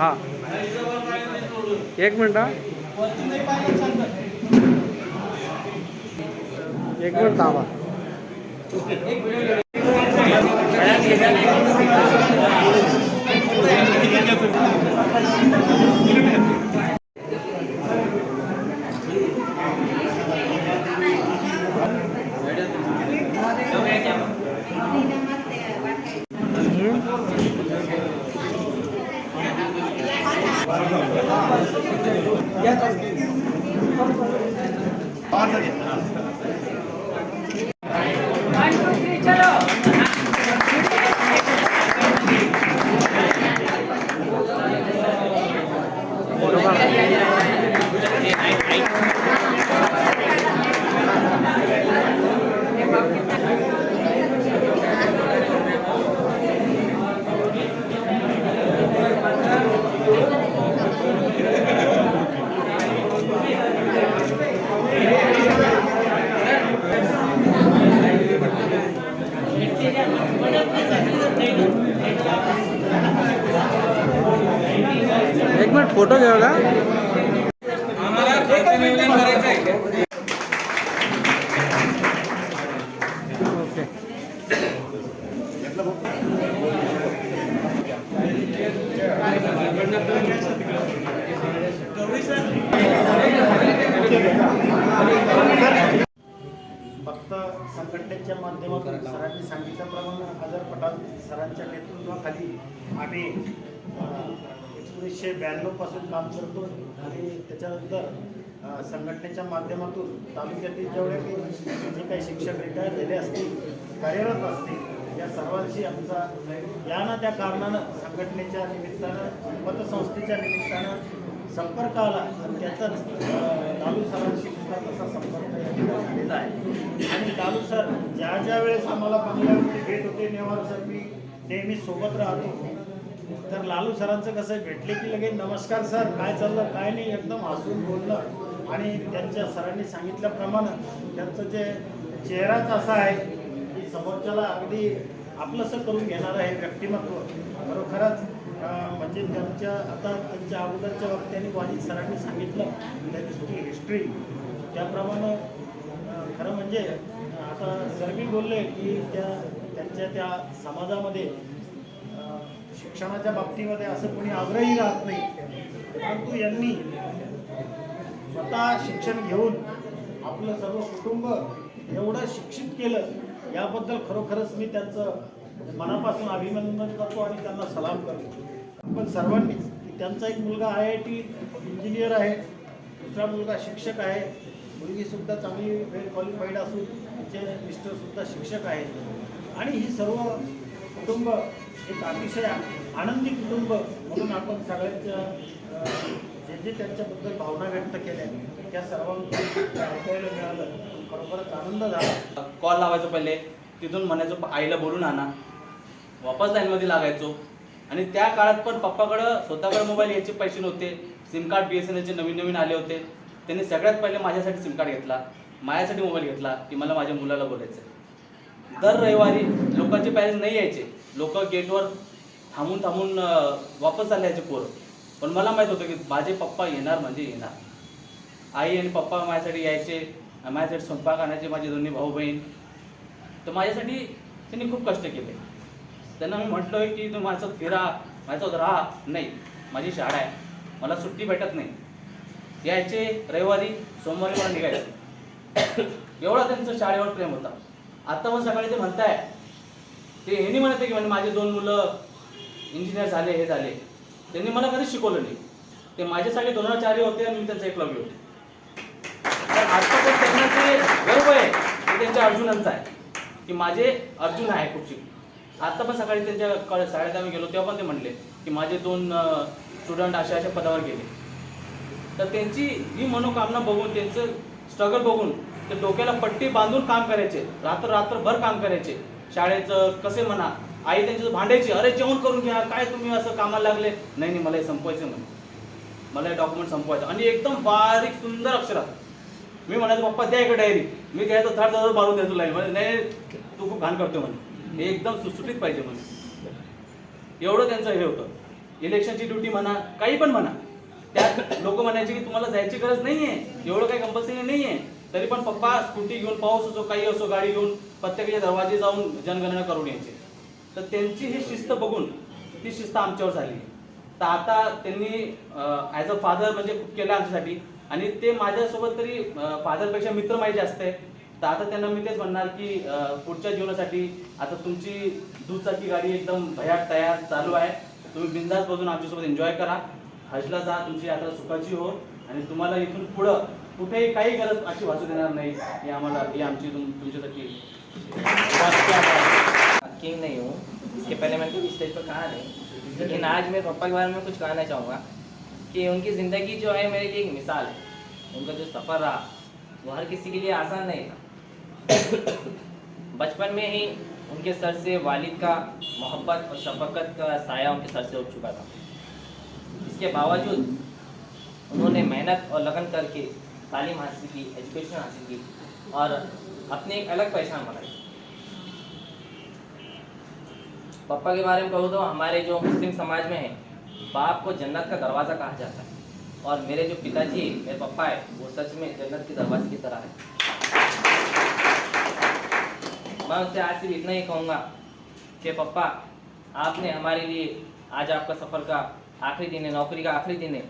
हां, एक मिनिट हा. एक मिनिट थांबा. एक मिनिट फोटो घ्या का. ओके. फक्त संघटनेच्या माध्यमातून सरांनी सांगितल्याप्रमाणे हजार पटाल सरांच्या नेतृत्वाखाली आम्ही 1992 पासून काम करतो आणि त्याच्यानंतर संघटनेच्या माध्यमातून तालुक्यातील जेवढे जे काही शिक्षक रिटायर झाले असतील, कार्यरत असतील, या सर्वांशी आमचा या ना त्या कारणानं संघटनेच्या निमित्तानं पतसंस्थेच्या निमित्तानं संपर्क आला आणि त्याचाच लालू सरांशी सुद्धा तसा संपर्क झालेला आहे. आणि लालू सर ज्या वेळेस आम्हाला बंगल्यावरती भेट होते नेवार सर मी नेहमी सोबत राहतो. तर लालू सरांचं कसं भेटले की लगेच नमस्कार सर, काय चाललं काय नाही, एकदम हसून बोललं. आणि त्यांच्या सरांनी सांगितल्याप्रमाणे त्यांचं जे चेहराच असा आहे की समोरच्याला अगदी आपलंसं करून घेणारं हे व्यक्तिमत्व खरोखरच म्हणजे त्यांच्या अगोदरच्या वक्त्यांनी वाजिद सरांनी सांगितलं त्यांची हिस्ट्री त्याप्रमाणे खरं म्हणजे आता सर मी बोलले की त्यांच्या त्या समाजामध्ये शिक्षणाच्या बाबतीमध्ये असं कोणी आग्रही राहत नाही, परंतु यांनी स्वतः शिक्षण घेऊन आपलं सर्व कुटुंब एवढं शिक्षित केलं याबद्दल खरोखरच मी त्यांचं मनापासून अभिनंदन करतो आणि त्यांना सलाम करतो. पण सर्वांनीच त्यांचा एक मुलगा IIT इंजिनियर आहे, दुसरा मुलगा शिक्षक आहे, मुलगीसुद्धा चांगली वेल क्वालिफाईड असून तिचे मिस्टरसुद्धा शिक्षक आहेत. आणि ही सर्व कुटुंब एक अतिशय आनंदी कुटुंब म्हणून आपण सगळ्यांच्या जे त्यांच्याबद्दल भावना व्यक्त केल्या त्या सर्वांना ऐकायला मिळालं, खरोखरच आनंद झाला. कॉल लावायचो पहिले, तिथून म्हणायचो आईला बोलून आणा, वापस लाईनमध्ये लागायचो. आणि त्या काळात पण पप्पाकडं स्वतःकडे मोबाईल यायचे पैसे नव्हते, सिम कार्ड BSNLचे नवीन आले होते. त्यांनी सगळ्यात पहिले माझ्यासाठी सिम कार्ड घेतला, माझ्यासाठी मोबाईल घेतला की मला माझ्या मुलाला बोलायचं. दर रविवारी लोकांचे पॅरेंट्स नाही यायचे, लोक गेटवर थांबून वापस चालले यायचे पोरं. पण मला माहीत होतं की माझे पप्पा येणार म्हणजे येणार. आई आणि पप्पा माझ्यासाठी यायचे, माझ्यासाठी स्वयंपाक आणायचे, माझे दोन्ही भाऊ बहीण. तर माझ्यासाठी त्यांनी खूप कष्ट केले. त्यांना मी म्हटलं की तू माझं फिरा, माझ्यासोबत राहा. नाही, माझी शाळा आहे, मला सुट्टी भेटत नाही. यायचे रविवारी, सोमवारी मला निघायचं. एवढा त्यांचं शाळेवर प्रेम होता. आता मग सकाळी ते म्हणताय, ते हे नाही म्हणते की म्हणजे माझे 2 मुलं इंजिनियर झाले, हे झाले. त्यांनी मला कधीच शिकवलं नाही. ते माझ्यासाठी 2-4 होते आणि मी त्यांचा एकलव्य होते. तर आता पण त्यांना ते गर्व आहे की त्यांच्या अर्जुनांचा आहे की माझे अर्जुन आहे खूप शिक. आता पण सकाळी त्यांच्या शाळेत आम्ही गेलो तेव्हा पण ते म्हणले की माझे 2 स्टुडंट अशा पदावर गेले. तर त्यांची ही मनोकामना बघून, त्यांचं स्ट्रगल बघून ते डोक्याला पट्टी बांधून काम करायचे, रात्रभर काम करायचे. शाळेचं कसे म्हणा, आई त्यांच्यासोबत भांडायची, अरे जेवण करून घ्या, काय तुम्ही असं कामाला लागले. नाही मला हे संपवायचं म्हणे, मला हे डॉक्युमेंट संपवायचं. आणि एकदम बारीक सुंदर अक्षरात मी म्हणायचो पप्पा द्या इकडे डायरी, मी घ्यायचो धड मारून द्यायचो लाईन. म्हणजे नाही तू खूप घाण करतो म्हणे, हे एकदम सुटसुटीत पाहिजे म्हणे. एवढं त्यांचं हे होतं. इलेक्शनची ड्युटी म्हणा, काही पण म्हणा, त्यात लोक म्हणायचे की तुम्हाला जायची गरज नाहीये, एवढं काही कंपल्सरी नाहीये, तरी पण पप्पा स्कूटी घेऊन, पाऊस असो काही असो, गाडी घेऊन प्रत्येकाच्या दरवाजे जाऊन जनगणना करून यायचे. तर त्यांची ही शिस्त बघून ती शिस्त आमच्यावर झाली. तर आता त्यांनी ॲज अ फादर म्हणजे खूप केलं आमच्यासाठी, आणि ते माझ्यासोबत तरी फादरपेक्षा मित्र माझे जास्त आहे. तर आता त्यांना मी तेच म्हणणार की पुढच्या जीवनासाठी आता तुमची दुचाकी गाडी एकदम भयाट तयार चालू आहे. तुम्ही बिंदास बसून आमच्यासोबत एन्जॉय करा, हजला जा, तुमची यात्रा सुखाची हो, आणि तुम्हाला इथून पुढं कुठेही काही गरज अशी भासू देणार नाही. ही आम्हाला ही आमची तुमच्यासाठी किंग नहीं हूँ, इसके पहले मैंने कभी स्टेज पर कहा नहीं, लेकिन आज मैं पापा के बारे में कुछ कहना चाहूँगा कि उनकी ज़िंदगी जो है मेरे लिए एक मिसाल है. उनका जो सफ़र रहा वो हर किसी के लिए आसान नहीं था. बचपन में ही उनके सर से वालिद का मोहब्बत और शफकत का साया उनके सर से उठ चुका था. इसके बावजूद उन्होंने मेहनत और लगन करके तालीम हासिल की, एजुकेशन हासिल की और अपनी एक अलग पहचान बनाई. पापा के बारे में कहूँ तो हमारे जो मुस्लिम समाज में है, बाप को जन्नत का दरवाज़ा कहा जाता है, और मेरे जो पिताजी मेरे पापा है वो सच में जन्नत के दरवाजे की तरह है. मैं उनसे आज सिर्फ इतना ही कहूँगा कि पापा, आपने हमारे लिए, आज आपका सफ़र का आखिरी दिन है, नौकरी का आखिरी दिन है,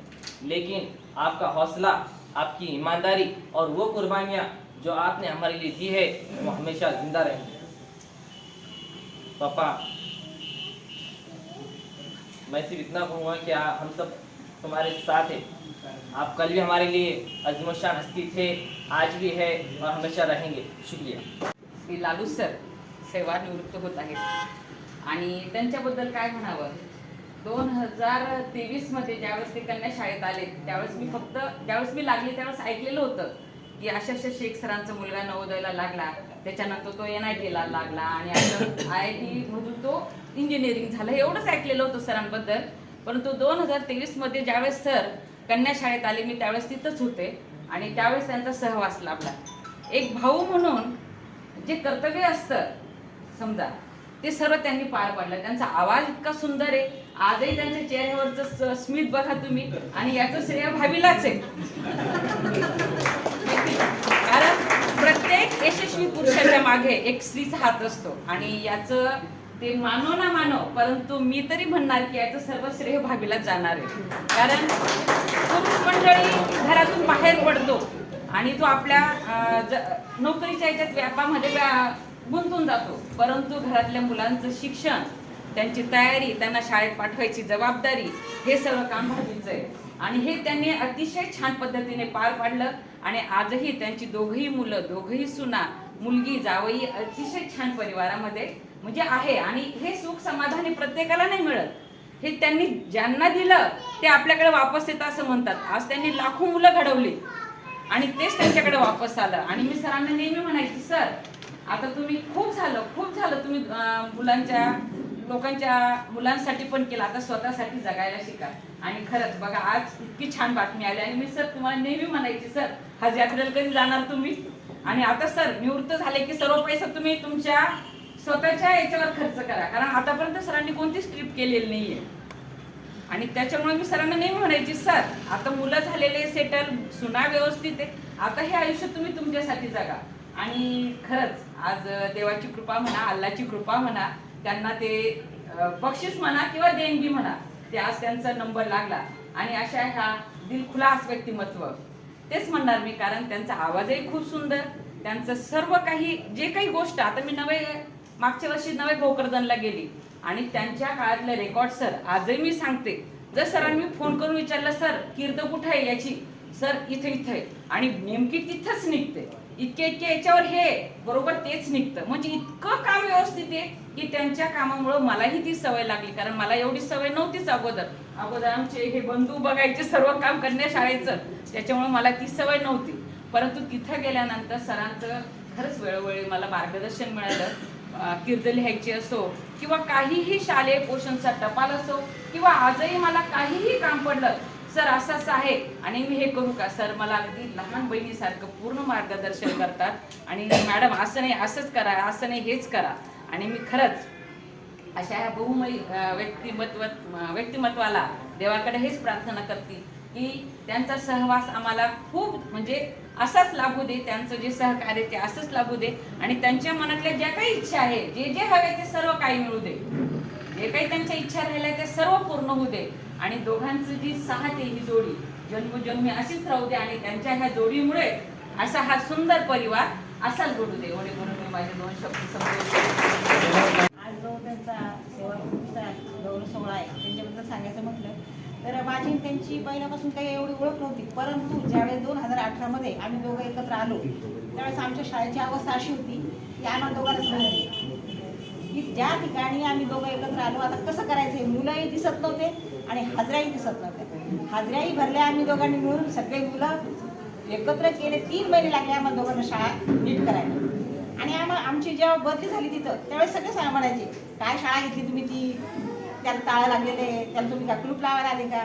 लेकिन आपका हौसला, आपकी ईमानदारी और वो कुर्बानियाँ जो आपने हमारे लिए दी है वो हमेशा जिंदा रहेंगी. पापा, मैं सिर्फ इतना कहूँगा कि हम सब तुम्हारे साथ हैं. आप कल भी हमारे लिए अज़ीमुशान हस्ती थे, आज भी है और हमेशा रहेंगे. शुक्रिया. मी लालू सर सेवानिवृत्त होत आहेत आणि त्यांच्याबद्दल काय म्हणावं. 2023 मध्ये ज्यावेळेस ते कन्या शाळेत आले ज्यावेळेस मी लागले त्यावेळेस ऐकलेलं होतं की अशा शेख सरांचा मुलगा नवोदयला लागला, त्याच्यानंतर तो NIT ला लागला आणि आता IIT मधून तो इंजिनिअरिंग झालं, एवढंच ऐकलेलं होतं सरांबद्दल. परंतु 2023 मध्ये ज्यावेळेस सर कन्या शाळेत आले मी त्यावेळेस तिथंच होते आणि त्यावेळेस त्यांचा सहवास लाभला. एक भाऊ म्हणून जे कर्तव्य असतं समजा ते सर्व त्यांनी पार पाडलं. त्यांचा आवाज इतका सुंदर आहे, आजही त्यांच्या चेहऱ्यावरचं स्मित बघा तुम्ही, आणि याचं श्रेय भावीलाच आहे. कारण प्रत्येक यशस्वी पुरुषाच्या मागे एक स्त्रीचा हात असतो आणि याचं ते मानो ना मानो, परंतु मी तरी म्हणणार की याचं सर्व श्रेय भाभीलाच जाणार आहे. कारण पुरुष मंडळी घरातून बाहेर पडतो आणि तो आपल्या नोकरीच्या याच्यात व्यापामध्ये गुंतून जातो, परंतु घरातल्या मुलांचं शिक्षण, त्यांची तयारी, त्यांना शाळेत पाठवायची जबाबदारी, हे सगळं काम भाभीचं आहे. आणि हे त्यांनी अतिशय छान पद्धतीने पार पाडलं आणि आजही त्यांची दोघही मुलं, दोघही सुना, मुलगी जावई अतिशय छान परिवारामध्ये म्हणजे आहे. आणि हे सुख समाधानी प्रत्येकाला नाही मिळत. हे त्यांनी ज्यांना दिलं ते आपल्याकडे वापस येतं असं म्हणतात. आज त्यांनी लाखो मुलं घडवली आणि तेच त्यांच्याकडे वापस आलं. आणि मी सरांना नेहमी म्हणायची, सर आता तुम्ही खूप झालं तुम्ही लोकांच्या मुलांसाठी पण केलं, आता स्वतःसाठी जगायला शिका. आणि खरंच बघा आज इतकी छान बातमी आली. आणि मी सर तुम्हाला नेहमी म्हणायची, सर हज यात्रेला कधी जाणार तुम्ही. आणि आता सर निवृत्त झाले की सर्व पैसा तुम्ही तुमच्या स्वतःच्या याच्यावर खर्च करा, कारण आतापर्यंत सरांनी कोणतीच ट्रिप केलेली नाहीये. आणि त्याच्यामुळे मी सरांना नेहमी म्हणायची, सर आता मुलं झालेले सेटल, सुना व्यवस्थित आहे, आता हे आयुष्य तुम्ही तुमच्यासाठी जगा. आणि खरंच आज देवाची कृपा म्हणा, अल्लाची कृपा म्हणा, त्यांना ते बक्षीस म्हणा किंवा देणगी म्हणा, ते आज त्यांचा नंबर लागला. आणि अशा ह्या दिलखुलास व्यक्तिमत्व तेच म्हणणार मी, कारण त्यांचा आवाजही खूप सुंदर, त्यांचं सर्व काही जे काही गोष्ट. आता मी मागच्या वर्षी नवे भोकरदनला गेली आणि त्यांच्या काळातले रेकॉर्ड सर आजही मी सांगते. जर सरांनी फोन करून विचारलं, सर कीर्त कुठे आहे याची, सर इथे आहे, आणि नेमकी तिथंच निघते. इतके याच्यावर हे बरोबर तेच निघतं. म्हणजे इतकं काम व्यवस्थित आहे की त्यांच्या कामामुळे मलाही ती सवय लागली, कारण मला एवढी सवय नव्हतीच अगोदर आमचे हे बंधू बघायचे सर्व काम कन्या शाळेचं, त्याच्यामुळे मला ती सवय नव्हती. परंतु तिथं गेल्यानंतर सरांचं खरंच वेळोवेळी मला मार्गदर्शन मिळालं. कीर्त लिहायची असो किंवा काहीही शालेय पोषणचा टपाल असो, किंवा आजही मला काहीही काम पडलं, सर असं आहे आणि मी हे करू का, सर मला अगदी लहान बहिणीसारखं पूर्ण मार्गदर्शन करतात. आणि मॅडम असं नाही, असंच करा, असं नाही, हेच करा. आणि मी खरंच अशा ह्या बहुमयी व्यक्तिमत्वाला देवाकडे हेच प्रार्थना करते की त्यांचा सहवास आम्हाला खूप म्हणजे असाच लाभू दे, त्यांचं जे सहकार्य ते असंच लाभू दे आणि त्यांच्या मनातल्या ज्या काही इच्छा आहे, जे जे हवे ते सर्व काही मिळू दे, जे काही त्यांच्या इच्छा राहिल्या ते सर्व पूर्ण होऊ दे आणि दोघांची जी साथ आहे ही जोडी जन्मोजन्मी अशीच राहू दे आणि त्यांच्या ह्या जोडीमुळे असा हा सुंदर परिवार असाच घडू दे. एवढे म्हणून मी माझे 2 शब्द संपवते. आज जो त्यांचा सेवापूर्तीचा गौरव सोहळा आहे त्यांच्याबद्दल सांगायचं म्हटलं तर माझी आणि त्यांची पहिल्यापासून काही एवढी ओळख नव्हती, परंतु ज्यावेळेस 2018मध्ये आम्ही दोघं एकत्र आलो त्यावेळेस आमच्या शाळेची अवस्था अशी होती की आम्हाला दोघांनाच मिळाली की ज्या ठिकाणी आम्ही दोघं एकत्र आलो आता कसं करायचं, मुलंही दिसत नव्हते आणि हाजऱ्याही दिसत नव्हत्या. हाजऱ्याही भरल्या आम्ही दोघांनी मिळून, सगळे मुलं एकत्र केले. 3 महिने लागले आम्हाला दोघांना शाळा नीट करायला आणि आमची जेव्हा बदली झाली तिथं त्यावेळेस सगळे म्हणायचे काय शाळा घेतली तुम्ही, ती त्याला ताळं लागलेले, त्याला तुम्ही का कुलूप लावायला आले का.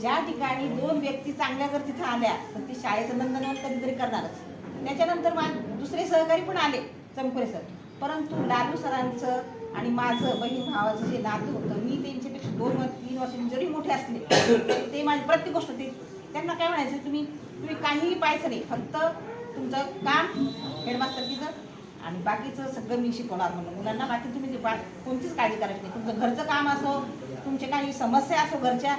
ज्या ठिकाणी 2 व्यक्ती चांगल्या जर तिथं आल्या तर ती शाळेचं नंदनवन कधीतरी करणारच. त्याच्यानंतर दुसरे सहकारी पण आले, चमकुरे सर, परंतु लालू सरांचं आणि माझं बहीण भावाचं जे नातं होतं, मी त्यांच्यापेक्षा 2-3 वर्षांनी जरी मोठे असले ते माझी प्रत्येक गोष्ट ते त्यांना काय म्हणायचं, तुम्ही काहीही पाहायचं नाही, फक्त तुमचं काम हेडमास्टरकीचं आणि बाकीचं सगळं मी शिकवणार म्हणून मुलांना. बाकी तुम्ही कोणतीच काळजी करायची नाही. तुमचं घरचं काम असो, तुमचे काही समस्या असो घरच्या,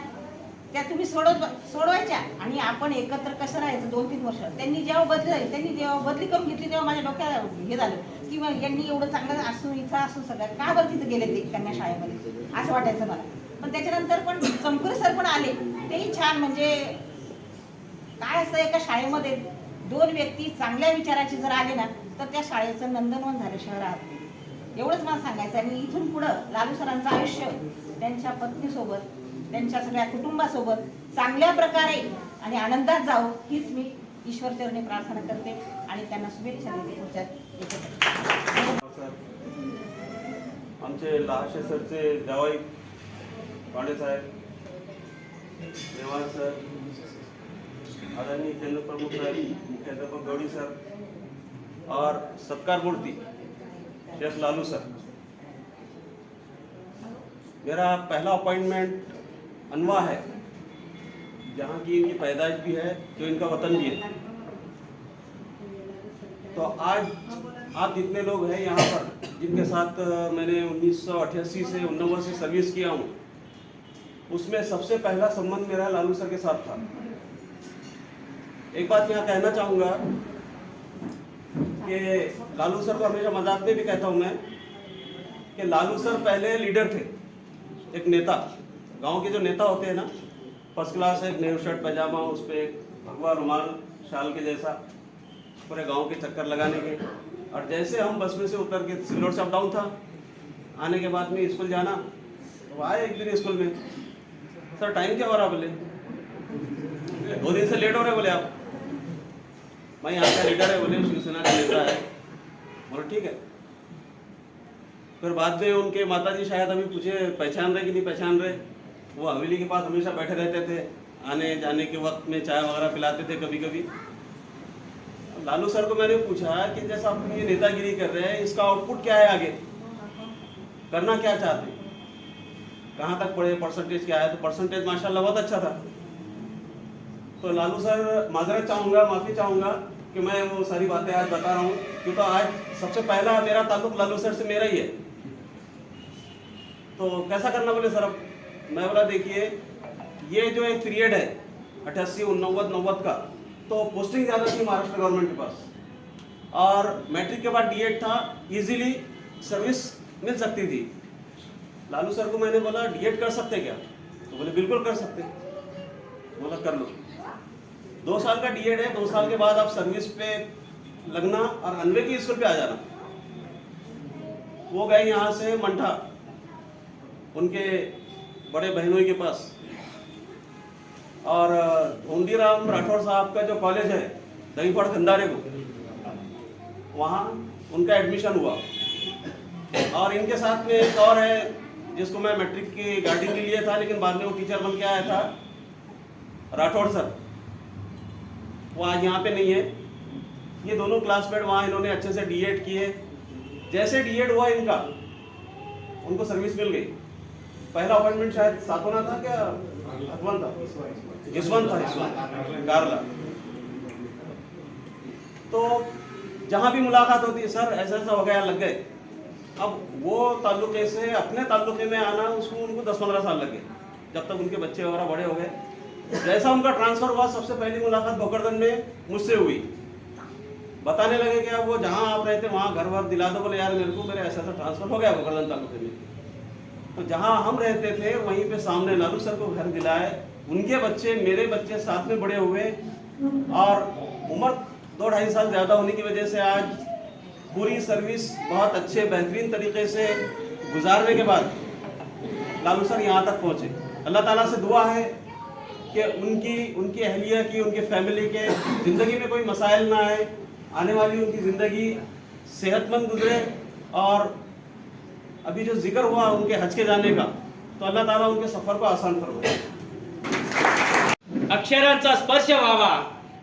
त्या तुम्ही सोडवायच्या आणि आपण एकत्र कसं राहायचं. 2-3 वर्ष त्यांनी जेव्हा बदली झाली, त्यांनी जेव्हा बदली करून घेतली तेव्हा माझ्या डोक्याला हे झालं की यांनी एवढं चांगलं असून इथं असून सगळं का बरं तिथं गेले ते कन्या शाळेमध्ये असं वाटायचं मला. पण त्याच्यानंतर पण चमकुरे सर पण आले, तेही छान. म्हणजे काय असतं एका शाळेमध्ये 2 व्यक्ती चांगल्या विचाराचे जर आले ना तर त्या शाळेचं नंदनवन झालं शहरात. एवढंच मला सांगायचं. आणि इथून पुढं लालू सरांचं आयुष्य त्यांच्या पत्नीसोबत, त्यांच्या सगळ्या कुटुंबासोबत चांगल्या प्रकारे आणि आनंदात जावं हीच मी ईश्वरचरणी प्रार्थना करते आणि त्यांना शुभेच्छा देते पुढच्या याच्यासाठी. आमचे लहाशे सरचे जावई पांडे साहेब, नेवार सर, आदरणीय केंद्र प्रमुख साहब मुख्याध्यापक गौड़ी सर और सत्कार मूर्ति शेख लालू सर। मेरा पहला अपॉइंटमेंट अनवा है, जहाँ की इनकी पैदाइश भी है, जो इनका वतन भी है। तो आज आप जितने लोग हैं यहाँ पर, जिनके साथ मैंने 1988 से 89 से सर्विस किया हूँ, उसमें सबसे पहला संबंध मेरा लालू सर के साथ था। एक बात यहाँ कहना चाहूँगा कि लालू सर को हमेशा मजाक में भी कहता हूँ मैं कि लालू सर पहले लीडर थे, एक नेता। गांव के जो नेता होते हैं ना, फर्स्ट क्लास एक नेहरू शर्ट पैजामा, उस पर एक भगवा रुमाल शाल के जैसा, पूरे गांव के चक्कर लगाने के। और जैसे हम बस में से उतर के सिल्लोड से अप डाउन था, आने के बाद में स्कूल जाना, तो आए एक दिन स्कूल में, सर टाइम क्या हो रहा, बोले 2 दिन से लेट हो रहे, बोले आप। मैं यहाँ का लीडर है, बोले शिवसेना का नेता है, बोले ठीक है। फिर बाद में उनके माताजी शायद अभी पूछे पहचान रहे कि नहीं पहचान रहे, वो हवेली के पास हमेशा बैठे रहते थे, आने जाने के वक्त में चाय वगैरह पिलाते थे कभी कभी। लालू सर को मैंने पूछा कि जैसा आप ये नेतागिरी कर रहे हैं, इसका आउटपुट क्या है, आगे करना क्या चाहते, कहाँ तक पढ़े, परसेंटेज क्या है, तो परसेंटेज माशाल्लाह बहुत अच्छा था। तो लालू सर, माजरत चाहूँगा, माफ़ी चाहूँगा कि मैं वो सारी बातें आज बता रहा हूँ, क्योंकि आज सबसे पहला मेरा ताल्लुक लालू सर से मेरा ही है। तो कैसा करना, बोले सर। अब मैं बोला देखिए, ये जो एक पीरियड है 88, 89, 90 का, तो पोस्टिंग ज़्यादा थी महाराष्ट्र गवर्नमेंट के पास, और मैट्रिक के बाद डीएड था, इजीली सर्विस मिल सकती थी। लालू सर को मैंने बोला डीएड कर सकते क्या, तो बोले बिल्कुल कर सकते। बोला कर लो, 2 साल का डीएड है, 2 साल के बाद आप सर्विस पे लगना और अनवे की स्कूल पे आ जाना। वो गए यहाँ से मंठा, उनके बड़े बहनों के पास, और धोंडीराम राठौर साहब का जो कॉलेज है दहीपड़ खंडारे को, वहाँ उनका एडमिशन हुआ। और इनके साथ में एक और है, जिसको मैं मैट्रिक की गार्डियन के लिए था, लेकिन बाद में वो टीचर बन के आया था, राठौर सर। वो आज यहाँ पे नहीं है। ये दोनों क्लासमेट वहाँ इन्होंने अच्छे से डीएड किए। जैसे डीएड हुआ इनका, उनको सर्विस मिल गई। पहला अपॉइंटमेंट शायद सातोना था क्या अकवन था, यशवंत था कारला। तो जहाँ भी मुलाकात होती है, सर ऐसा ऐसा हो गया, लग गए। अब वो ताल्लुके से अपने ताल्लुके में आना उसको उनको 10-15 साल लगे, जब तक उनके बच्चे वगैरह बड़े हो गए। जैसा उनका ट्रांसफर हुआ, सबसे पहली मुलाकात भोकरदन में मुझसे हुई। बताने लगे कि अब वो जहाँ आप रहते वहाँ घर वर दिला दो। बोले यार मेरे को मेरे ऐसा ऐसा ट्रांसफर हो गया भोकरदन तालुके में। तो जहाँ हम रहते थे वहीं पे सामने लालू सर को घर दिलाए, उनके बच्चे मेरे बच्चे साथ में बड़े हुए, और उम्र 2-2.5 साल ज़्यादा होने की वजह से आज पूरी सर्विस बहुत अच्छे बेहतरीन तरीके से गुजारने के बाद लालू सर यहाँ तक पहुँचे। अल्लाह ताला से दुआ है कि उनकी अहलिया की, उनके फैमिली के ज़िंदगी में कोई मसाइल ना आए, आने वाली उनकी ज़िंदगी सेहतमंद गुजरे। और अभी जो जिक्र हुआ उनके हज के जाने का, तो अल्लाह ताला उनके सफ़र को आसान फरमाए। अक्षरांचा स्पर्श व्हावा,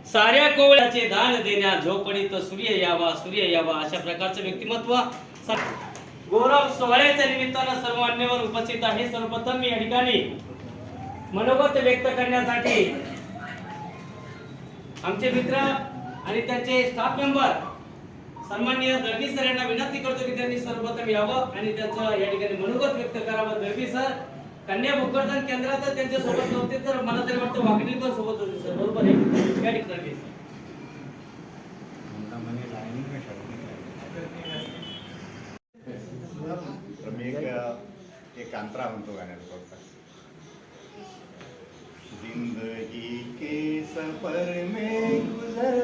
साऱ्या कोवळ्याचे दान देण्या, झोपडीत सूर्य यावा अशा प्रकारचे व्यक्तिमत्व गौरव सोहळ्याच्या निमित्तानं सर्व मान्यवर उपस्थित आहे। सर्वप्रथम मी या ठिकाणी मनोगत व्यक्त करण्यासाठी आमचे मित्र आणि त्यांचे स्टाफ मेंबर सन्माननीय दळवी सर यांना विनंती करतो की त्यांनी सर्वप्रथम यावं आणि त्यांचं या ठिकाणी मनोगत व्यक्त करावं। दळवी सर कन्या भोकरदन केंद्रात त्यांच्या सोबत नव्हते, तर मला तरी वाटतं वाकडी पण सोबत होते सर, बरोबर आहे? या ठिकाणी मी एक अंतरा म्हणतो गाण्याचा थोडक्यात। जिंदगी के सफर में गुजर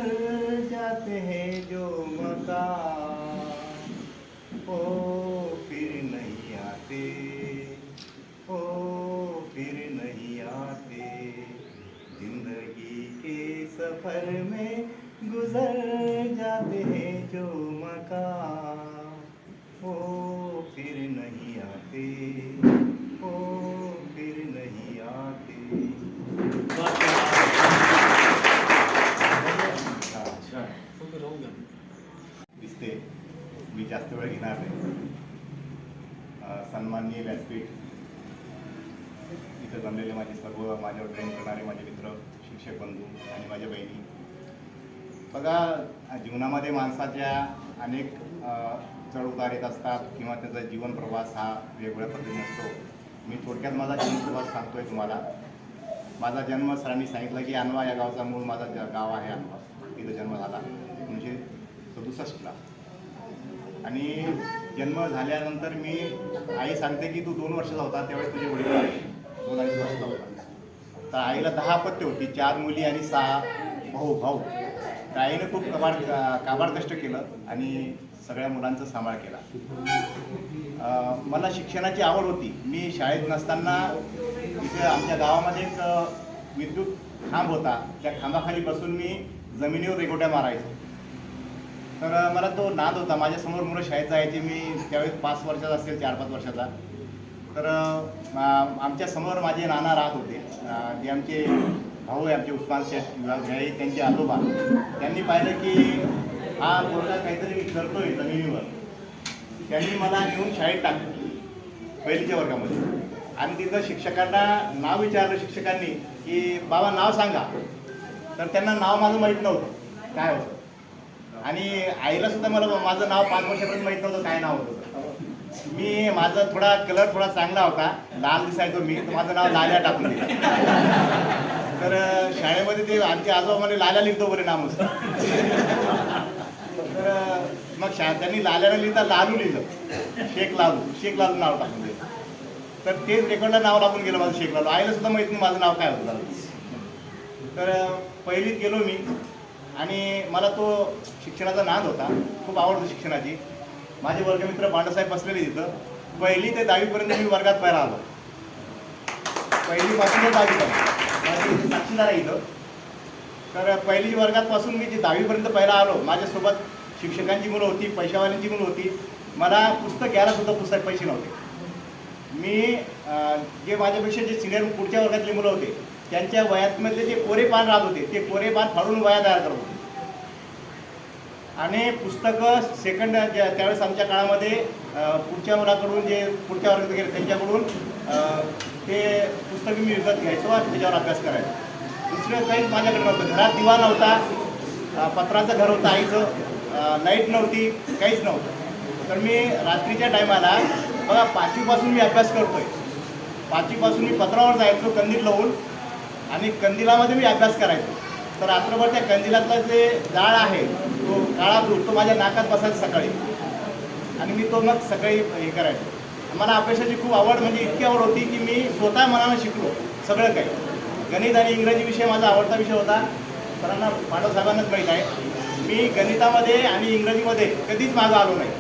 जाते हैं जो मकाम, ओ फिर नहीं आते, ओ फिर नहीं आते। जिंदगी के सफर में गुजर जाते हैं जो मकाम, ओ फिर नहीं आते, ओ फिर नहीं आते। दिसते मी जास्त वेळ घेणार नाही। सन्माननीय व्यासपीठ, इथं जमलेले माझे सर्व माझ्यावर ट्रेन करणारे माझे मित्र, शिक्षक बंधू आणि माझ्या बहिणी। बघा, जीवनामध्ये माणसाच्या अनेक चढ-उतार येत असतात किंवा त्याचा जीवन प्रवास हा वेगवेगळ्या पद्धतीने असतो। मी थोडक्यात माझा जीवन प्रवास सांगतोय तुम्हाला। माझा जन्म सरांनी सांगितलं की अनवा या गावचा मूळ माझा गाव आहे अनवा, तिथं जन्म झाला 1967ला। आणि जन्म झाल्यानंतर मी आई सांगते की तू 2 वर्षाचा होता त्यावेळेस तुझे वडील आले, 2-2.5 वर्षाचा होता। तर आईला 10 अपत्य होती, 4 मुली आणि 6 भाऊ। तर आईने खूप काबाड कष्ट केलं आणि सगळ्या मुलांचा सांभाळ केला। मला शिक्षणाची आवड होती। मी शाळेत नसताना इथे आमच्या गावामध्ये एक विद्युत खांब होता, त्या खांबाखाली बसून मी जमिनीवर रेघोट्या मारायचो। तर मला तो नाद होता। माझ्यासमोर मुलं शाळेत जायचे, मी त्यावेळेस 5 वर्षाचा असेल, 4-5 वर्षाचा। तर आमच्या समोर माझे नाना राहत होते, जे आमचे भाऊ आहे, आमचे उस्मान शेठ हे त्यांचे आजोबा। त्यांनी पाहिलं की हा मुलगा काहीतरी करतोय जमिनीवर, त्यांनी मला घेऊन शाळेत टाकलं 1लीच्या वर्गामध्ये। आणि तिथं शिक्षकांना नाव विचारलं शिक्षकांनी की बाबा नाव सांगा, तर त्यांना नाव माझं माहीत नव्हतं काय होतं। आणि आईला सुद्धा मला माझं नाव 5 वर्षापर्यंत माहीत नव्हतं काय नाव होतं। मी माझा कलर थोडा चांगला होता, लाल दिसायचो मी, तर माझं नाव लाल्या टाकून दिलं। तर शाळेमध्ये ते आमचे आजोबा म्हणे लाल्या लिहितो बरे नाव असतं। तर मग त्यांनी लाल्यानं लिहिता लालू लिहिलं, शेख लालू नाव टाकून दिलं। तर तेच रेकॉर्डला नाव लागून गेलं माझं शेख लालू। आईला सुद्धा माहीत नाही माझं नाव काय होतं। तर 1लीत गेलो मी आणि मला तो शिक्षणाचा नाद होता, खूप आवड होती शिक्षणाची। माझे वर्गमित्र बांडसाहेब बसलेले तिथं। 1ली ते 10वीपर्यंत मी वर्गात पहिला आलो, 1लीपासून ते 10वीपर्यंत माझी साक्षीदार आहे इथं। तर 1ली वर्गापासून मी जे 10वीपर्यंत पहिला आलो, माझ्यासोबत शिक्षकांची मुलं होती, पैशावाल्यांची मुलं होती। मला पुस्तक घ्यायला सुद्धा पुस्तक पैसे नव्हते। मी जे माझ्यापेक्षा जे सिनियर पुढच्या वर्गातले मुलं होते त्यांच्या वयातमधले जे कोरे पान राहत होते ते कोरे पान फाडून वया तयार करत होते। आणि पुस्तकं त्यावेळेस आमच्या काळामध्ये पुढच्या मुलाकडून जे पुढच्या वर्गात गेले त्यांच्याकडून ते पुस्तकं मी विकत घ्यायचो आणि त्याच्यावर अभ्यास करायचो. दुसरं काहीच माझ्याकडे नव्हतं. घरात दिवा नव्हता, पत्राचं घर होतं आईचं, लाईट नव्हती, काहीच नव्हतं. तर मी रात्रीच्या टायमाला बघा 5वीपासून मी अभ्यास करतो आहे. 5वीपासून मी पत्रावर जायचो कंदील लावून आणि कंदिलामध्ये मी अभ्यास करायचो. तर रात्रभर त्या कंदिलातला जे जाळ आहे तो काळा दूर तो माझ्या नाकात बसायचा सकाळी आणि मी तो मग सकाळी हे करायचो. मला अभ्यासाची खूप आवड, म्हणजे इतकी आवड होती की मी स्वतः मनानं शिकलो सगळं काही. गणित आणि इंग्रजी विषय माझा आवडता विषय होता. सरांना पांडव साहेबांनाच माहीत आहे, मी गणितामध्ये आणि इंग्रजीमध्ये कधीच मागं आलो नाही.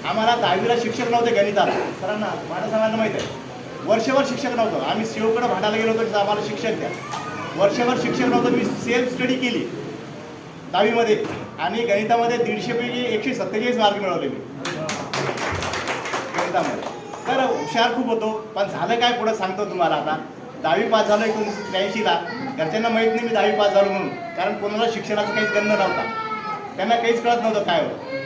आम्हाला 10वीला शिक्षक नव्हते गणिताला, सरांना पांडव साहेबांना माहीत आहे. वर्षभर शिक्षक नव्हतं. आम्ही सीओकडे भाटायला गेलो होतो की आम्हाला शिक्षक द्या. वर्षभर शिक्षक नव्हतं. मी सेल्फ स्टडी केली 10वीमध्ये आणि गणितामध्ये 150 पैकी 147 मार्क मिळवले मी गणितामध्ये. तर हुशार खूप होतो. पण झालं काय पुढं सांगतो तुम्हाला. आता 10वी पास झालो 1983ला. घरच्यांना माहीत नाही मी 10वी पास झालो म्हणून, कारण कोणाला शिक्षणाचा काहीच गंध नव्हता. त्यांना काहीच कळत नव्हतं काय होतं.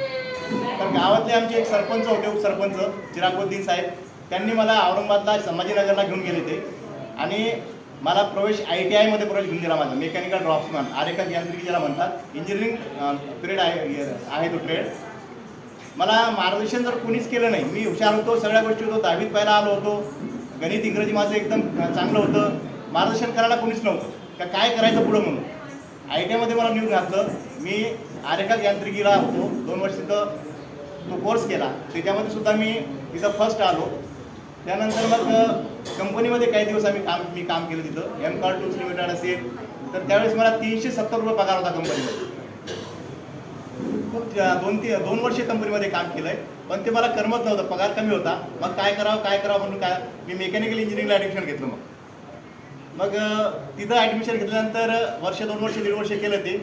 तर गावातले आमचे एक सरपंच होते, उपसरपंच चिरागुद्दीन साहेब, त्यांनी मला औरंगाबादला संभाजीनगरला घेऊन गेले ते आणि मला प्रवेश ITI मध्ये प्रवेश घेऊन दिला. माझा मेकॅनिकल ड्रॉप्समॅन, आरेखक यांत्रिकी ज्याला म्हणतात, इंजिनिअरिंग ट्रेड आहे तो ट्रेड. मला मार्गदर्शन जर कोणीच केलं नाही. मी हुशार होतो, सगळ्या गोष्टी होतो, 10वीत पहिला आलो होतो, गणित इंग्रजी माझं एकदम चांगलं होतं. मार्गदर्शन करायला कोणीच नव्हतं का काय करायचं पुढं म्हणून. ITI मध्ये मला निवडून घातलं. मी आरेखक यांत्रिकीला होतो 2 वर्ष तिथं तो कोर्स केला. त्याच्यामध्ये सुद्धा मी तिथं फर्स्ट आलो. त्यानंतर मग कंपनीमध्ये काही दिवस मी काम केलं तिथं, एमकॉल टूल्स लिमिटेड असेल. तर त्यावेळेस मला 370 रुपये पगार होता कंपनीमध्ये. खूप 2 वर्ष कंपनीमध्ये काम केलं आहे, पण ते मला करमत नव्हतं, पगार कमी होता. मग काय करावं म्हणून मी मेकॅनिकल इंजिनिअरिंगला ॲडमिशन घेतलं. मग तिथं ॲडमिशन घेतल्यानंतर 1-2 वर्ष 1.5 वर्ष केलं ते.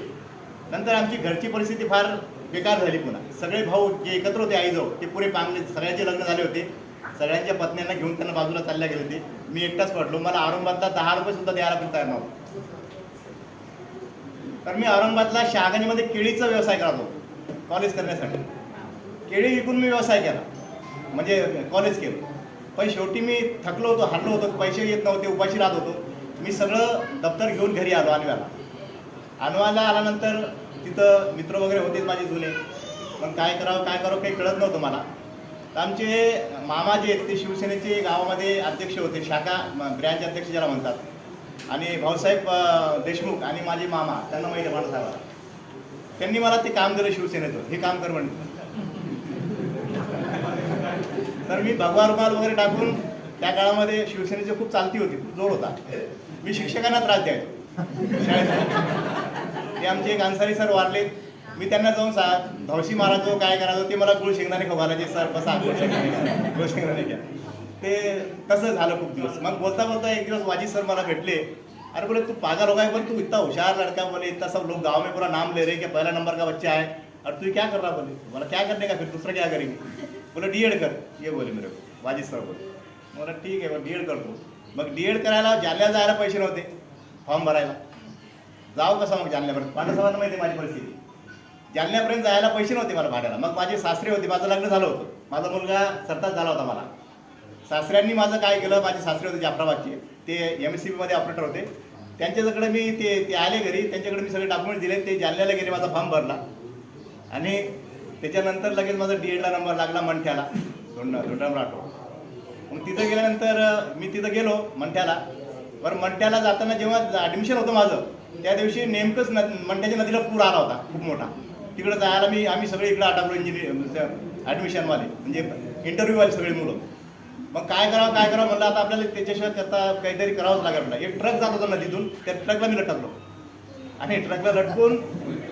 नंतर आमची घरची परिस्थिती फार बेकार झाली. पुन्हा सगळे भाऊ जे एकत्र होते आईजवळ ते पुरे पांगले, सगळ्यांचे लग्न झाले होते, सगळ्यांच्या पत्न्यांना घेऊन त्यांना बाजूला चालल्या गेले होते. मी एकटाच पडलो. मला औरंगाबादला 10 रुपये सुद्धा द्यायला पण तयार नव्हतं. तर मी औरंगाबादला शहागणीमध्ये केळीचा व्यवसाय करतो कॉलेज करण्यासाठी. केळी विकून मी व्यवसाय केला, म्हणजे कॉलेज केलं. पण शेवटी मी थकलो होतो, हारलो होतो, पैसे येत नव्हते, उपाशी राहत होतो. मी सगळं दप्तर घेऊन घरी आलो अनवाला आल्यानंतर तिथं मित्र वगैरे होते माझे जुने. मग काय करावं काही कळत नव्हतं मला. तर आमचे मामा जे आहेत ते शिवसेनेचे गावामध्ये अध्यक्ष होते, शाखा ब्रँच अध्यक्ष ज्याला म्हणतात. आणि भाऊसाहेब देशमुख आणि माझे मामा, त्यांना माहिती आहे माणसाला, त्यांनी मला ते काम दिलं शिवसेनेचं, हे काम कर म्हणून. तर मी भगवा रुमाल वगैरे टाकून त्या काळामध्ये शिवसेनेची खूप चालती होती, खूप जोर होता. मी शिक्षकांना त्रास द्यायचो शाळेत. ते आमचे एक अन्सारी सर वारले. मी त्यांना जाऊन धावशी मारायचो, काय करायचो, ते मला गुळ शेंगदाणे खाऊ घालायचे. सर बसा गुळ शेंगदाणे घ्या. ते तसं झालं खूप दिवस. मग बोलता बोलता एक दिवस वाजी सर मला भेटले. अरे बोले तू पागल हो गया, बोले तू इतना होशियार लड़का, बोले इतना सब लोग गाँव में पूरा नाम ले रहे कि पहला नंबर का बच्चा है और तू क्या कर रहा, बोले बोला क्या करने का, फिर दूसरा क्या करेंगे, बोले D.Ed कर, ये बोले मेरे को वाजी सर बोले. बोला ठीक आहे, मग D.Ed करतो. मग D.Ed करायला जालन्याला जायला पैसे नव्हते, फॉर्म भरायला. जाऊ कसं मग जालन्यापर्यंत, पांडवसाहेबांना माहिती आहे माझी परिस्थिती. जालन्यापर्यंत जायला पैसे नव्हते मला भाड्याला. मग माझे सासरे होते, माझं लग्न झालं होतं, माझा मुलगा सरताज झाला होता मला. सासऱ्यांनी माझं काय केलं, माझे सासरे होते जाफराबादचे, ते MSCBमध्ये ऑपरेटर होते. त्यांच्याकडे मी ते आले घरी, त्यांच्याकडे मी सगळे डॉक्युमेंट दिले. ते जालन्याला गेले, माझा फॉर्म भरला आणि त्याच्यानंतर लगेच माझा D.Edला नंबर लागला मंठ्याला, धोंडराम राठोड. मग तिथं गेल्यानंतर मी तिथं गेलो मंठ्याला. बरं मंठ्याला जाताना जेव्हा ॲडमिशन होतं माझं, त्या दिवशी नेमकंच मंठ्याच्या नदीला पूर आला होता खूप मोठा. तिकडं जायला आम्ही सगळे इकडं अटकलो, इंजिनिअरिंग ॲडमिशनवाले, म्हणजे इंटरव्ह्यूवाले सगळे मुलं. मग काय करावं म्हणलं, आता आपल्याला त्याच्याशिवाय करता काहीतरी करावंच लागेल म्हणलं. एक ट्रक जात होता नदीतून, त्या ट्रकला मी लटकलो आणि ट्रकला लटकून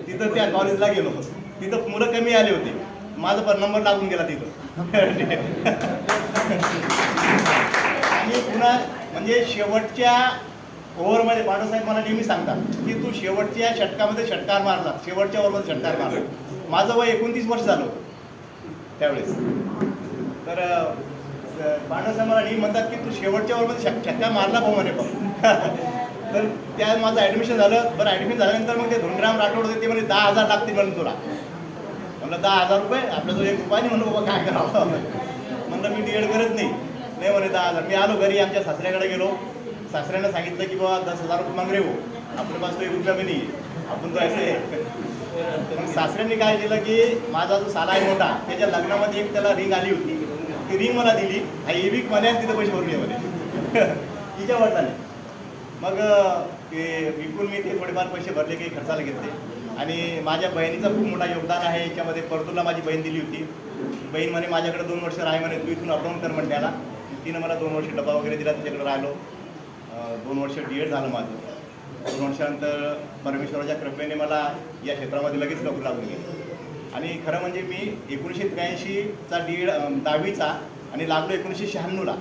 तिथं त्या कॉलेजला गेलो. तिथं मुलं कमी आले होते, माझा पण नंबर लागून गेला तिथं. आणि पुन्हा म्हणजे शेवटच्या ओव्हरमध्ये पांडवसाहेब मला नेहमी सांगतात की तू शेवटच्या षटकामध्ये षटकार मारला, शेवटच्या ओव्हरमध्ये षटकार मारला. माझं वय 29 वर्ष झालं होतं त्यावेळेस. तर पांडवसाहेब मला नेहमी म्हणतात की तू शेवटच्या ओव्हरमध्ये षटकार मारला भाऊ म्हणे बघ. तर त्या माझं ॲडमिशन झालं. बरं ॲडमिशन झाल्यानंतर मग ते धोंडराम राठोड होते, ते म्हणजे 10,000 लागतील म्हणून तुला. म्हणलं 10,000 रुपये, आपल्या जो 1 रुपया नाही, म्हणून बाबा काय करावं. म्हणलं मी डी एड करत नाही म्हणे 10,000. मी आलो घरी, आमच्या सासऱ्याकडे गेलो. सासऱ्यानं सांगितलं की बाबा 10,000 रुपये माग रे हो, आपल्या पास तो 1 रुपया भी नाही, आपण तो ऐसे. मग सासऱ्यांनी काय केलं की माझा जो साला आहे मोठा, त्याच्या लग्नामध्ये एक त्याला रिंग आली होती, ती रिंग मला दिली. ही वीक मध्ये तिथे पैसे भरून ये म्हणे तिच्या वडिलांनी. मग ते विकून मी ते थोडेफार पैसे भरले, काही खर्चाला घेतले. आणि माझ्या बहिणीचं खूप मोठा योगदान आहे याच्यामध्ये. परतूरला माझी बहीण दिली होती. बहीण म्हणे माझ्याकडे 2 वर्ष राहाय म्हणे, तू इथून अपडाऊन कर म्हणे त्याला. तिनं मला 2 वर्ष डबा वगैरे दिला, तिच्याकडे राहिलो. 2 वर्ष डी एड झालं माझं. 2 वर्षानंतर परमेश्वराच्या कृपेने मला या क्षेत्रामध्ये लगेच नोकरी लागून गेली. आणि खरं म्हणजे मी 1983चा डी एड 10वीचा आणि लागलो 1996ला.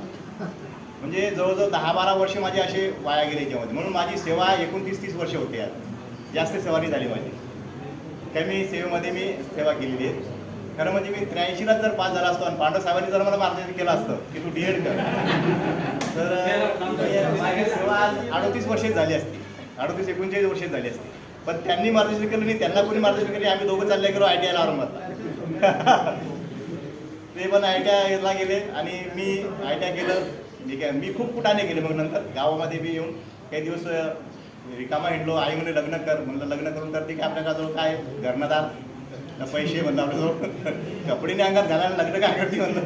म्हणजे जवळजवळ 10-12 वर्ष माझे असे वाया गेले याच्यामध्ये. म्हणून माझी सेवा 29-30 वर्ष होते यात. जास्त सेवा नाही झाली माझी. काय मी सेवेमध्ये मी सेवा केलेली आहे. खरं म्हणजे मी 83लाच जर पास झाला असतो आणि पांडव साहेबांनी जर मला मार्गदर्शन केलं असतं की तू डी एड कर, तर माझी सेवा आज 38 वर्षे झाली असती. 38-39 वर्षे झाली असती. पण त्यांनी मार्गदर्शन केलं नाही, त्यांना कोणी मार्गदर्शन केलं. आम्ही दोघं चालले गेलो ITI ला औरंगाबादला. ते पण ITI ला गेले आणि मी ITI केलं. ठीक आहे, मी खूप कुठाने गेले. मग नंतर गावामध्ये मी येऊन काही दिवस रिकामा हिंडलो. आई म्हणे लग्न कर. म्हणलं लग्न करून करते की आपल्याजवळ काय घरणादार पैसे, म्हणलं आपल्याजवळ कपडे नाही अंगात घालायला, लग्न काय करते म्हणलं.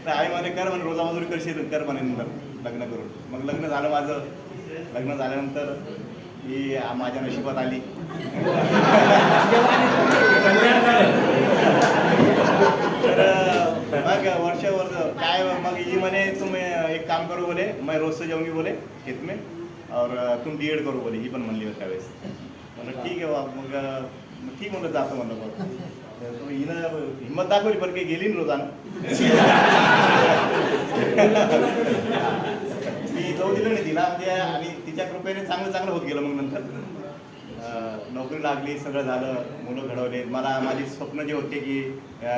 तर आई म्हणे कर म्हणे, रोजा मजुरी करशील, कर म्हणे नंतर लग्न करून. मग लग्न झालं माझं. लग्न झाल्यानंतर ही माझ्या नशिबात आली. तर मग वर्ष काय मग ही म्हणे तुम एक काम करू बोले, मैं रोज से जाऊंगी बोले खेत में, और तुम डी एड करू बोले. ही पण म्हणली होती त्यावेळेस. म्हणलं ठीक आहे मग ठीक म्हणलं, जातो म्हणलं. मग हिनं हिंमत दाखवली, पण काही गेली ना रोजानं. मी जाऊ दिलं नाही तिला म्हणजे. आणि तिच्या कृपेने चांगलं होत गेलं. मग नंतर नोकरी लागली, सगळं झालं, मुलं घडवले. मला माझी स्वप्न जे होते की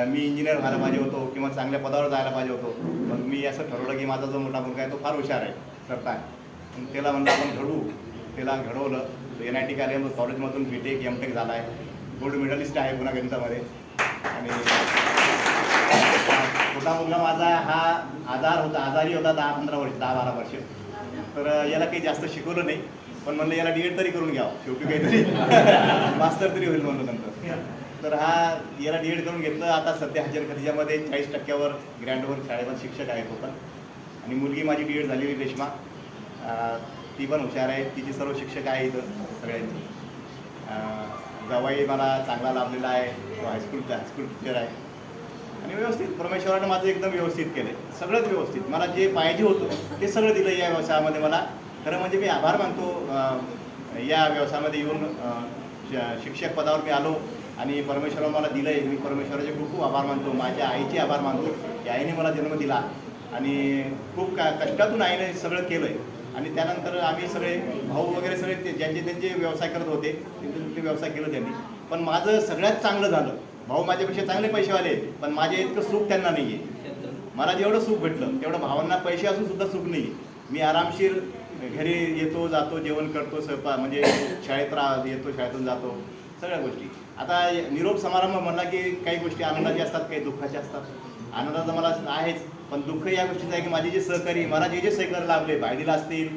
मी इंजिनियर व्हायला पाहिजे होतो किंवा चांगल्या पदावर जायला पाहिजे होतो. मग मी असं ठरवलं की माझा जो मोठा मुलगा आहे तो फार हुशार आहे, सरताय. मग त्याला म्हणलं आपण घडवू. त्याला घडवलं. NIT कॉलेजमधून BTech MTech झाला आहे. गोल्ड मेडलिस्ट आहे पुन्हा गणितामध्ये. आणि छोटा मुलगा माझा हा आजारी होता 10-15 वर्ष, 10-12 वर्ष. तर याला काही जास्त शिकवलं नाही, पण म्हणलं याला डी एड तरी करून घ्यावं, शेवटी काहीतरी मास्टर तरी होईल म्हणलं नंतर. तर याला डी एड करून घेतलं. आता सध्या हजर खतिजामध्ये 40% ग्रँडवर शाळेमध्ये शिक्षक आहेत होता. आणि मुलगी माझी डी एड झालेली रेश्मा, ती पण हुशार आहे. तिचे सर्व शिक्षक आहे इथं सगळ्यांची. जावाई मला चांगला लाभलेला आहे, तो हायस्कूल टीचर आहे. आणि व्यवस्थित परमेश्वरानं माझं एकदम व्यवस्थित केलं, सगळंच व्यवस्थित. मला जे पाहिजे होतं ते सगळं दिलं या व्यवसायामध्ये. मला खरं म्हणजे मी आभार मानतो या व्यवसायामध्ये येऊन शिक्षक पदावर मी आलो आणि परमेश्वरानं मला दिलं आहे. मी परमेश्वराचे खूप खूप आभार मानतो. माझ्या आईचे आभार मानतो की आईने मला जन्म दिला आणि खूप कष्टातून आईने सगळं केलं आहे. आणि त्यानंतर आम्ही सगळे भाऊ वगैरे सगळे ते ज्यांचे व्यवसाय करत होते ते व्यवसाय केलं त्यांनी. पण माझं सगळ्यात चांगलं झालं. भाऊ माझ्यापेक्षा चांगले पैसेवाले, पण माझे इतकं सुख त्यांना नाही आहे. मला जेवढं सुख भेटलं तेवढं भावांना पैसे असून सुद्धा सुख नाही. मी आरामशीर घरी येतो जातो, जेवण करतो, स्वयंपाक म्हणजे शाळेत येतो, शाळेतून जातो, सगळ्या गोष्टी. आता निरोप समारंभ म्हणला की काही गोष्टी आनंदाचे असतात, काही दुःखाचे असतात. आनंदाचं मला आहेच, पण दुःख या गोष्टीचं आहे की माझे जे सहकारी, मला जे सहकारी लाभले, भायडीला असतील,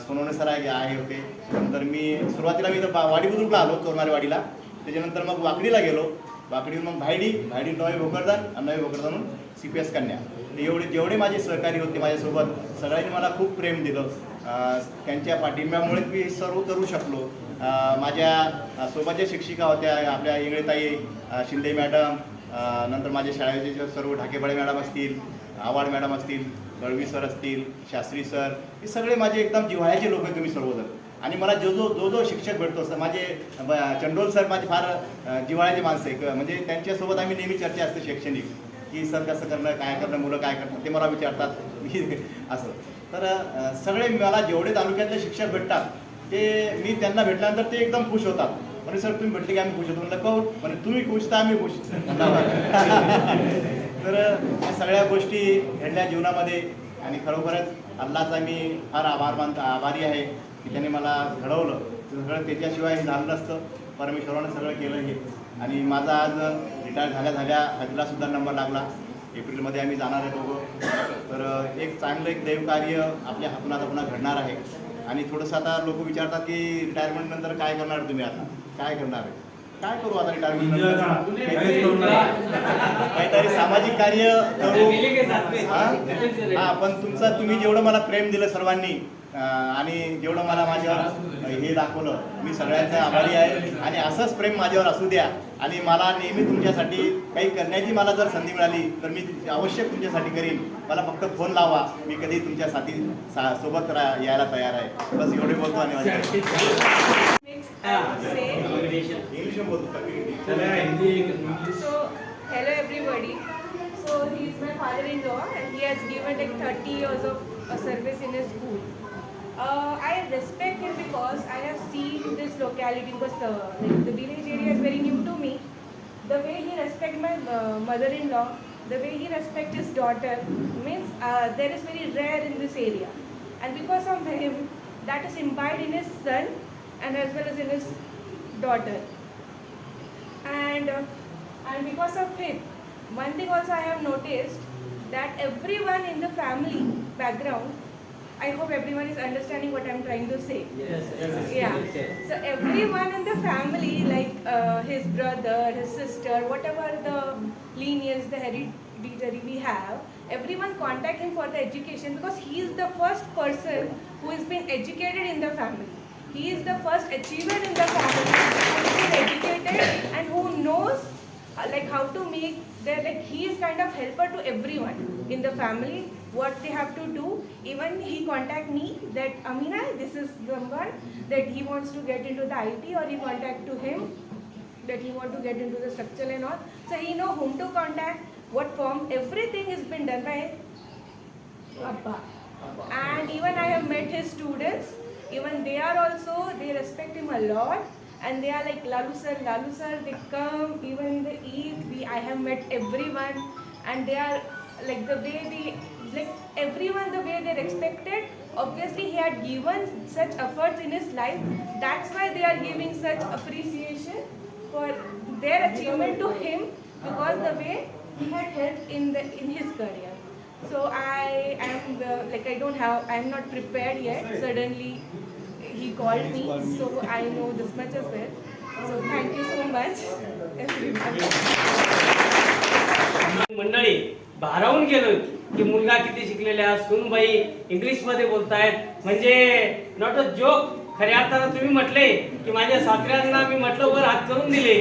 सोनवणे सर आहे होते. नंतर मी सुरुवातीला मी वाडी बुद्रुकला आलो, चोरणारे वाडीला. त्याच्यानंतर मग वाकडीला गेलो. वाकडीहून मग भायडी नवी भोकरदान आणि नवी भोकरदानहून CPS कन्या. जेवढे माझे सहकारी होते माझ्यासोबत, सगळ्यांनी मला खूप प्रेम दिलं. त्यांच्या पाठिंब्यामुळे मी सर्व करू शकलो. माझ्या सोबतच्या शिक्षिका होत्या आपल्या इंगळेताई शिंदे मॅडम, नंतर माझ्या शाळेचे सर्व ढाकेबळे मॅडम असतील, आव्हाड मॅडम असतील, गळवी सर असतील, शास्त्री सर, हे सगळे माझे एकदम जिव्हाळ्याचे लोक आहेत तुम्ही सर्वजण. आणि मला जो शिक्षक भेटतो सर, माझे चंडोल सर माझे फार जिव्हाळ्याचे माणसं आहे. म्हणजे त्यांच्यासोबत आम्ही नेहमी चर्चा असते शैक्षणिक, की सर कसं करणं, काय करणं, मुलं काय करतात ते मला विचारतात असं. तर सगळे मला जेवढे तालुक्यातले शिक्षक भेटतात ते मी त्यांना भेटल्यानंतर ते एकदम खुश होतात. म्हणजे सर तुम्ही भेटले की आम्ही खुश होतो. म्हणलं कौन, म्हणजे तुम्ही खुश तर आम्ही खुश. तर या सगळ्या गोष्टी घडल्या जीवनामध्ये. आणि खरोखरच अल्लाचा मी फार आभारी आहे की त्याने मला घडवलं. सगळं त्याच्याशिवाय हे झालं नसतं, परमेश्वरानं सगळं केलं हे. आणि माझा आज रिटायर झाल्या हजलासुद्धा नंबर लागला. एप्रिलमध्ये आम्ही जाणार आहे दोघं. तर एक चांगलं एक दैवकार्य आपल्या हातून आता पुन्हा घडणार आहे. आणि थोडंसं आता लोक विचारतात की रिटायरमेंट नंतर काय करणार तुम्ही, आता काय करणार आहे, काय करू आता रिटायरमेंट नंतर, काहीतरी सामाजिक कार्य करू. हा पण तुम्ही जेवढं मला प्रेम दिलं सर्वांनी आणि जेवढं मला माझ्यावर हे दाखवलं, मी सगळ्यांचा आभारी आहे. आणि असंच प्रेम माझ्यावर असू द्या. आणि मला नेहमी तुमच्यासाठी काही करण्याची मला जर संधी मिळाली तर मी आवश्यक तुमच्यासाठी करीन. मला फक्त फोन लावा, मी कधी तुमच्या सोबत यायला तयार आहे. बस एवढे बोलतो. आणि इंग्लिश में बोलतो का? So, hello everybody. So, he is my father-in-law and he has given like 30 years of service in his school. I respect him because I have seen this locality because like the village area is very new to me. The way he respects my mother-in-law, the way he respects his daughter means there is very rare in this area. And because of him, that is imbibed in his son and as well as in his daughter. And because of it, one thing also I have noticed that everyone in the family background, I hope everyone is understanding what I'm trying to say. Yeah. So everyone in the family, like his brother, his sister, whatever the lineage, the hereditary we have, everyone contact him for the education because he is the first person who has been educated in the family. He is the first achiever in the family who is educated and who knows like how to make their, like he is kind of helper to everyone in the family what they have to do. Even he contact me that Amina, this is someone that he wants to get into the IT, or he contact to him that he want to get into the structure and all. So he know whom to contact, what form, everything has been done by Abba. And even I have met his students. Even they are also, they respect him a lot. And they are like, Lalu sir, they come, even in the Eid, I have met everyone. And they are like the way they, like everyone, the way they respected. Obviously, he had given such efforts in his life. That's why they are giving such appreciation for their achievement to him, because the way he had helped in his career. So I am I am not prepared yet. Suddenly he called me, so I know this much as well. So thank you so much, everyone. मंडळी भारावून गेलो की मुलगा किती शिकलेला, सूनबाई English मध्ये बोलतायत, म्हणजे नॉट अ जोक. खऱ्या अर्थानं तुम्ही म्हटले की माझ्या सासऱ्यांना मी म्हटलं वर हात करून दिले.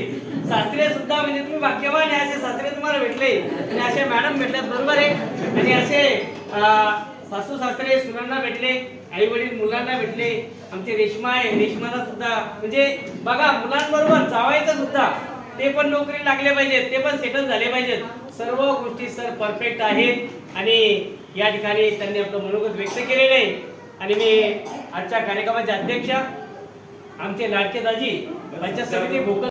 सासरे सुद्धा म्हणजे तुम्ही भाग्यवान आहे, असे सासरे तुम्हाला भेटले आणि असे मॅडम भेटले, बरोबर आहे. आणि असे सासू सासरे सुनांना भेटले, आई वडील मुलांना भेटले. आमची रेश्मा आहे, रेश्माला सुद्धा म्हणजे बघा मुलांबरोबर जावायचं सुद्धा, ते पण नोकरी लागले पाहिजेत, ते पण सेटल झाले पाहिजेत. सर्व गोष्टी सर परफेक्ट आहेत आणि या ठिकाणी त्यांनी आपलं मनोगत व्यक्त केलेलं आहे. आणि मी आजच्या कार्यक्रमाचे अध्यक्ष आमचे लाडके दाजी पंचायत समिती भोकर